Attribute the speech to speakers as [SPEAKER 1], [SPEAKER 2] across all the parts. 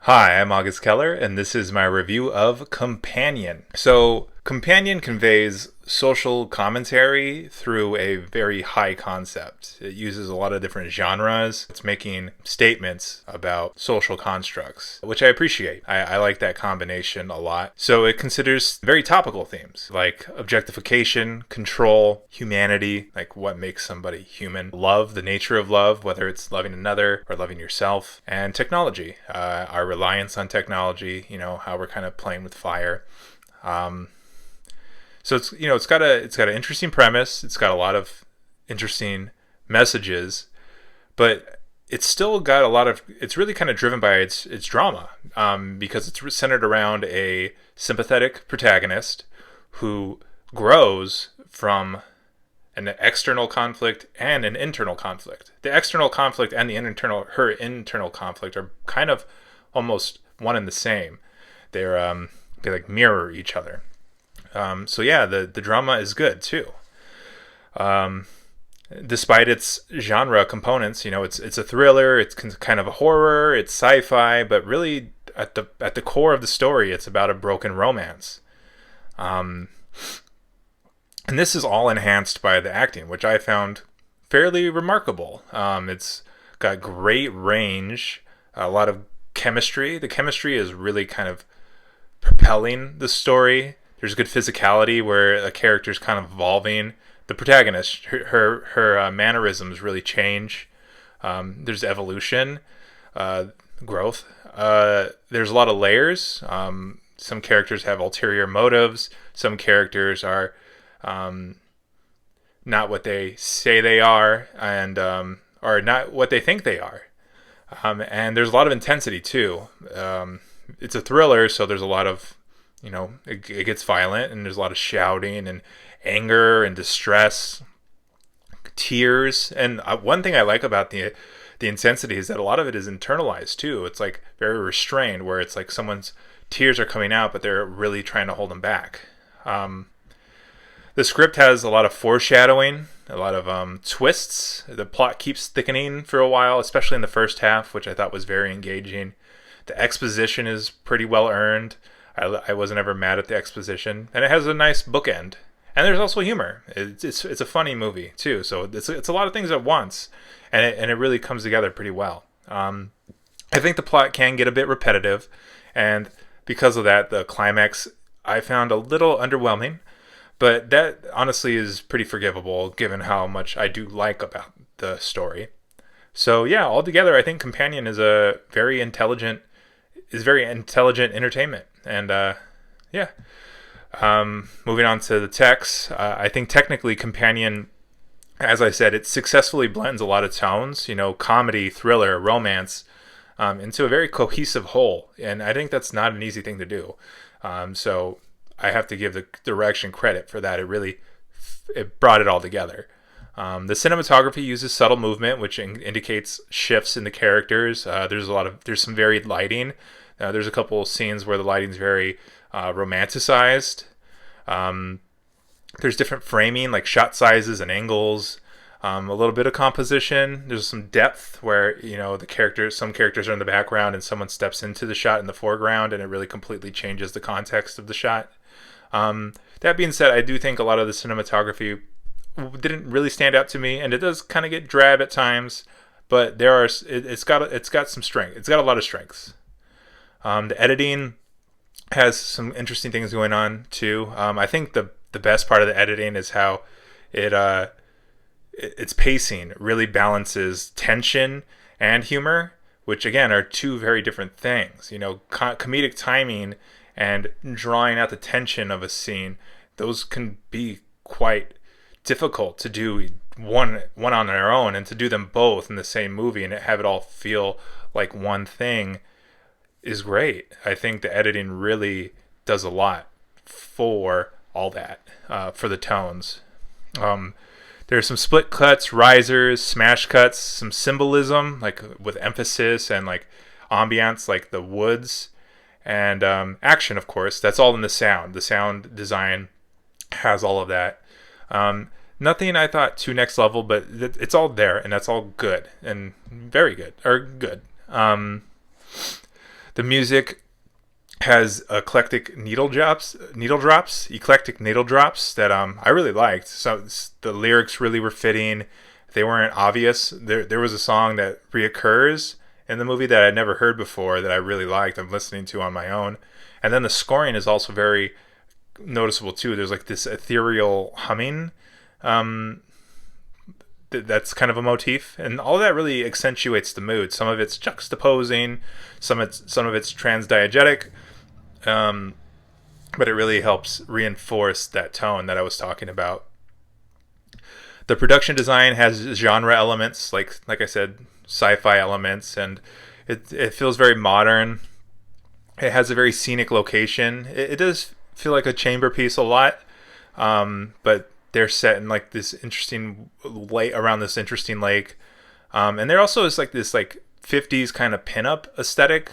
[SPEAKER 1] Hi, I'm August Keller, and this is my review of Companion. So, Companion conveys social commentary through a very high concept. It uses a lot of different genres. It's making statements about social constructs, which I appreciate. I like that combination a lot. So, it considers very topical themes like objectification, control, humanity, like what makes somebody human, love, the nature of love, whether it's loving another or loving yourself, and technology, our reliance on technology, how we're kind of playing with fire. So it's got an interesting premise. It's got a lot of interesting messages, but it's still got a lot of. It's really kind of driven by its drama, because it's centered around a sympathetic protagonist who grows from an external conflict and an internal conflict. The external conflict and her internal conflict are kind of almost one and the same. They like mirror each other. The drama is good too. Despite its genre components, it's a thriller, it's kind of a horror, it's sci-fi, but really at the core of the story, it's about a broken romance. And this is all enhanced by the acting, which I found fairly remarkable. It's got great range, a lot of chemistry. The chemistry is really kind of propelling the story. There's good physicality where a character's kind of evolving. The protagonist, her mannerisms really change. There's evolution, growth. There's a lot of layers. Some characters have ulterior motives. Some characters are not what they say they are, and are not what they think they are. And there's a lot of intensity too. It's a thriller, so there's a lot of, it gets violent, and there's a lot of shouting and anger and distress, tears. And one thing I like about the intensity is that a lot of it is internalized too. It's like very restrained, where it's like someone's tears are coming out, but they're really trying to hold them back. The script has a lot of foreshadowing, a lot of twists. The plot keeps thickening for a while, especially in the first half, which I thought was very engaging. The exposition is pretty well earned. I wasn't ever mad at the exposition, and it has a nice bookend. And there's also humor. It's a funny movie too, so it's a lot of things at once, and it really comes together pretty well. I think the plot can get a bit repetitive, and because of that, the climax I found a little underwhelming. But that honestly is pretty forgivable given how much I do like about the story. So yeah, altogether, I think Companion is very intelligent entertainment. And moving on to the text, I think technically Companion, as I said, it successfully blends a lot of tones, comedy, thriller, romance, into a very cohesive whole. And I think that's not an easy thing to do. So I have to give the direction credit for that. It brought it all together. The cinematography uses subtle movement, which indicates shifts in the characters. There's some varied lighting. There's a couple of scenes where the lighting's very romanticized. There's different framing, like shot sizes and angles. A little bit of composition. There's some depth where some characters are in the background and someone steps into the shot in the foreground, and it really completely changes the context of the shot. That being said, I do think a lot of the cinematography didn't really stand out to me, and it does kind of get drab at times. But it's got some strength. It's got a lot of strengths. The editing has some interesting things going on too. I think the best part of the editing is how its pacing really balances tension and humor, which again are two very different things. Comedic timing and drawing out the tension of a scene, those can be quite difficult to do one on their own, and to do them both in the same movie and have it all feel like one thing is great. I think the editing really does a lot for all that, for the tones. There's some split cuts, risers, smash cuts, some symbolism, like with emphasis and like ambiance, like the woods, and action, of course. That's all in the sound. The sound design has all of that. Nothing I thought too next level, but it's all there, and that's all good and very good, or good. The music has eclectic eclectic needle drops that I really liked. So the lyrics really were fitting. They weren't obvious. There was a song that reoccurs in the movie that I'd never heard before that I really liked. I'm listening to on my own. And then the scoring is also very noticeable too. There's like this ethereal humming. That's kind of a motif, and all that really accentuates the mood. Some of it's juxtaposing, some of it's transdiegetic, but it really helps reinforce that tone that I was talking about. The production design has genre elements, like I said, sci-fi elements, and it feels very modern. It has a very scenic location. It does feel like a chamber piece a lot, but they're set in like this interesting lake, around this interesting lake, and there also is like this like 50s kind of pinup aesthetic.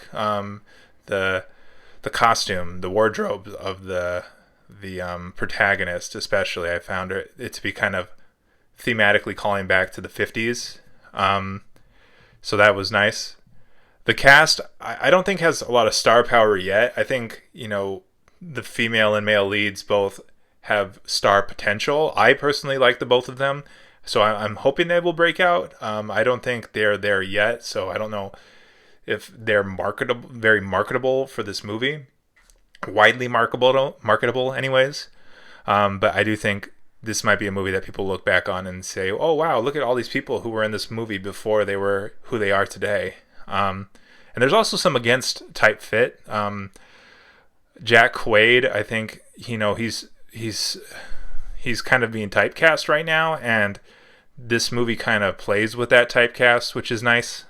[SPEAKER 1] The costume, the wardrobe of the protagonist, especially, I found it to be kind of thematically calling back to the 50s. So that was nice. The cast, I don't think has a lot of star power yet. I think, the female and male leads both have star potential. I personally like the both of them, so I'm hoping they will break out. I don't think they're there yet, so I don't know if they're very marketable for this movie. Widely marketable anyways. But I do think this might be a movie that people look back on and say, oh wow, look at all these people who were in this movie before they were who they are today. And there's also some against type fit. Jack Quaid, I think, he's kind of being typecast right now, and this movie kind of plays with that typecast, which is nice.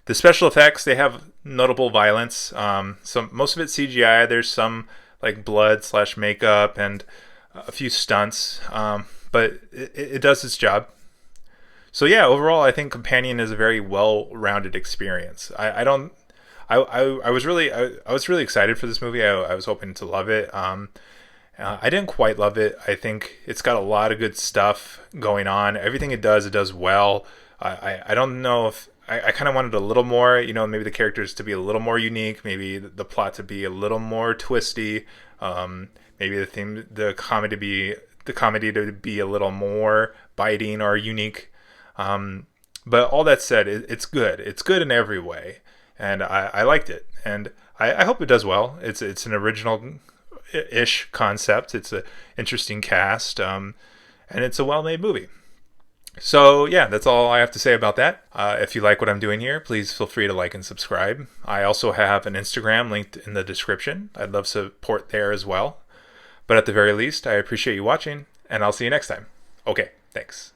[SPEAKER 1] The special effects, they have notable violence. Most of it's CGI. There's some like blood / makeup and a few stunts, but it does its job. So yeah, overall, I think Companion is a very well-rounded experience. I was really excited for this movie. I was hoping to love it. I didn't quite love it. I think it's got a lot of good stuff going on. Everything it does well. I don't know if I kind of wanted a little more, maybe the characters to be a little more unique, maybe the plot to be a little more twisty, maybe the comedy to be a little more biting or unique. But all that said, it's good. It's good in every way, and I liked it, and I hope it does well. It's an original-ish concept. It's an interesting cast, and it's a well-made movie. So yeah, that's all I have to say about that. If you like what I'm doing here, please feel free to like and subscribe. I also have an Instagram linked in the description. I'd love support there as well. But at the very least, I appreciate you watching, and I'll see you next time. Okay, thanks.